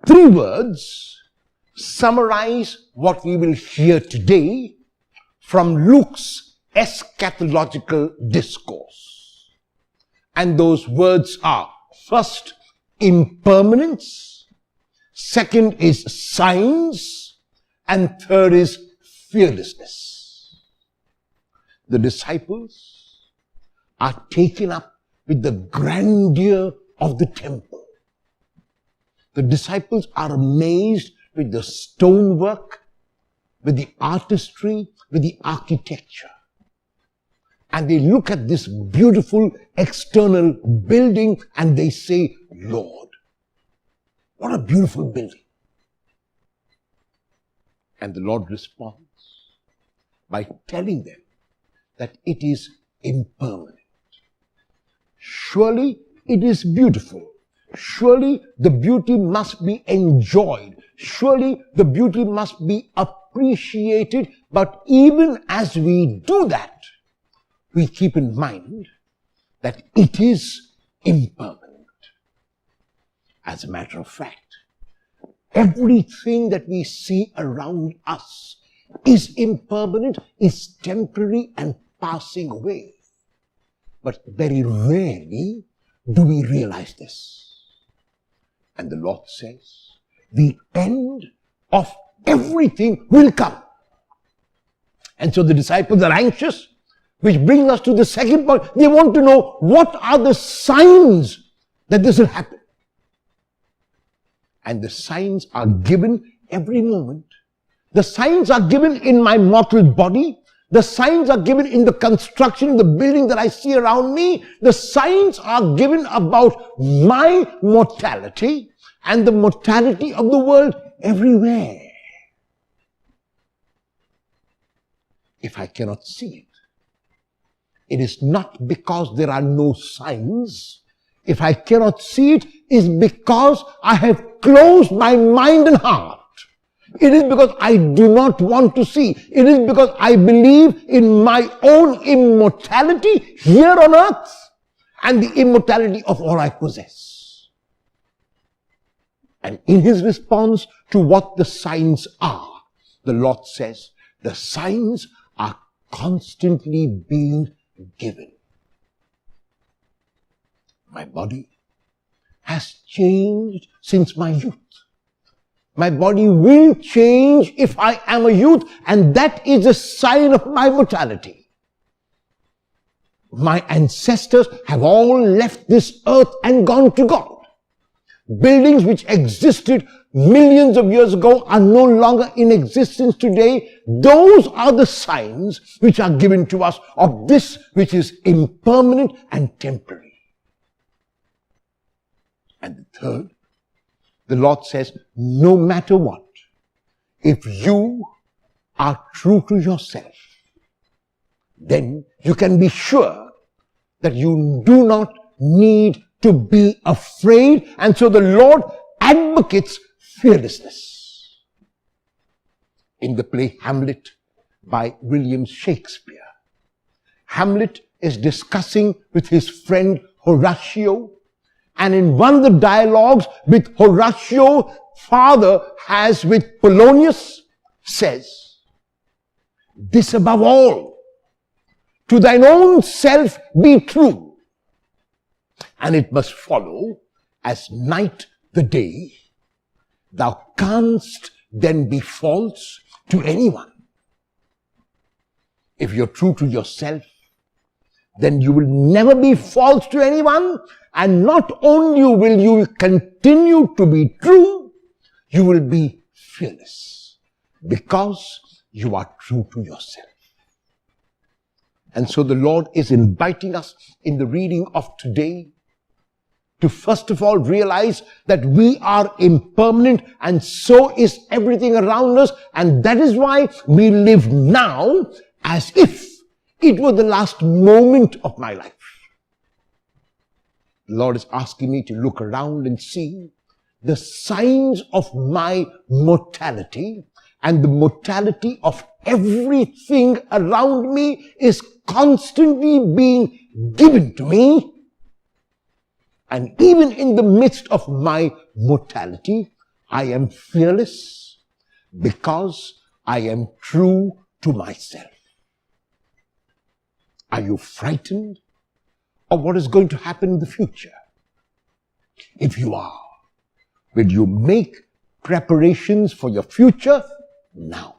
Three words summarize what we will hear today from Luke's eschatological discourse. And those words are, first, impermanence, second is signs, and third is fearlessness. The disciples are taken up with the grandeur of the temple. The disciples are amazed with the stonework, with the artistry, with the architecture. And they look at this beautiful external building and they say, Lord, what a beautiful building. And the Lord responds by telling them that it is impermanent. Surely it is beautiful. Surely the beauty must be enjoyed. Surely the beauty must be appreciated. But even as we do that, we keep in mind that it is impermanent. As a matter of fact, everything that we see around us is impermanent, is temporary and passing away. But very rarely do we realize this. And the Lord says, the end of everything will come. And so the disciples are anxious, which brings us to the second point. They want to know what are the signs that this will happen. And the signs are given every moment. The signs are given in my mortal body. The signs are given in the construction, the building that I see around me. The signs are given about my mortality and the mortality of the world everywhere. If I cannot see it, it is not because there are no signs. If I cannot see it, it's because I have closed my mind and heart. It is because I do not want to see. It is because I believe in my own immortality here on earth and the immortality of all I possess. And in his response to what the signs are, the Lord says, the signs are constantly being given. My body has changed since my youth. My body will change if I am a youth, and that is a sign of my mortality. My ancestors have all left this earth and gone to God. Buildings which existed millions of years ago are no longer in existence today. Those are the signs which are given to us of this which is impermanent and temporary. And the third, the Lord says, no matter what, if you are true to yourself, then you can be sure that you do not need to be afraid. And so the Lord advocates fearlessness. In the play Hamlet by William Shakespeare, Hamlet is discussing with his friend Horatio. And in one of the dialogues with Horatio, father has with Polonius, says, this above all, to thine own self be true, and it must follow as night the day, thou canst then be false to anyone. If you're true to yourself, then you will never be false to anyone. And not only will you continue to be true, you will be fearless because you are true to yourself. And so the Lord is inviting us in the reading of today to first of all realize that we are impermanent and so is everything around us. And that is why we live now as if it were the last moment of my life. The Lord is asking me to look around and see the signs of my mortality, and the mortality of everything around me is constantly being given to me. And even in the midst of my mortality, I am fearless because I am true to myself. Are you frightened of what is going to happen in the future? If you are, will you make preparations for your future now?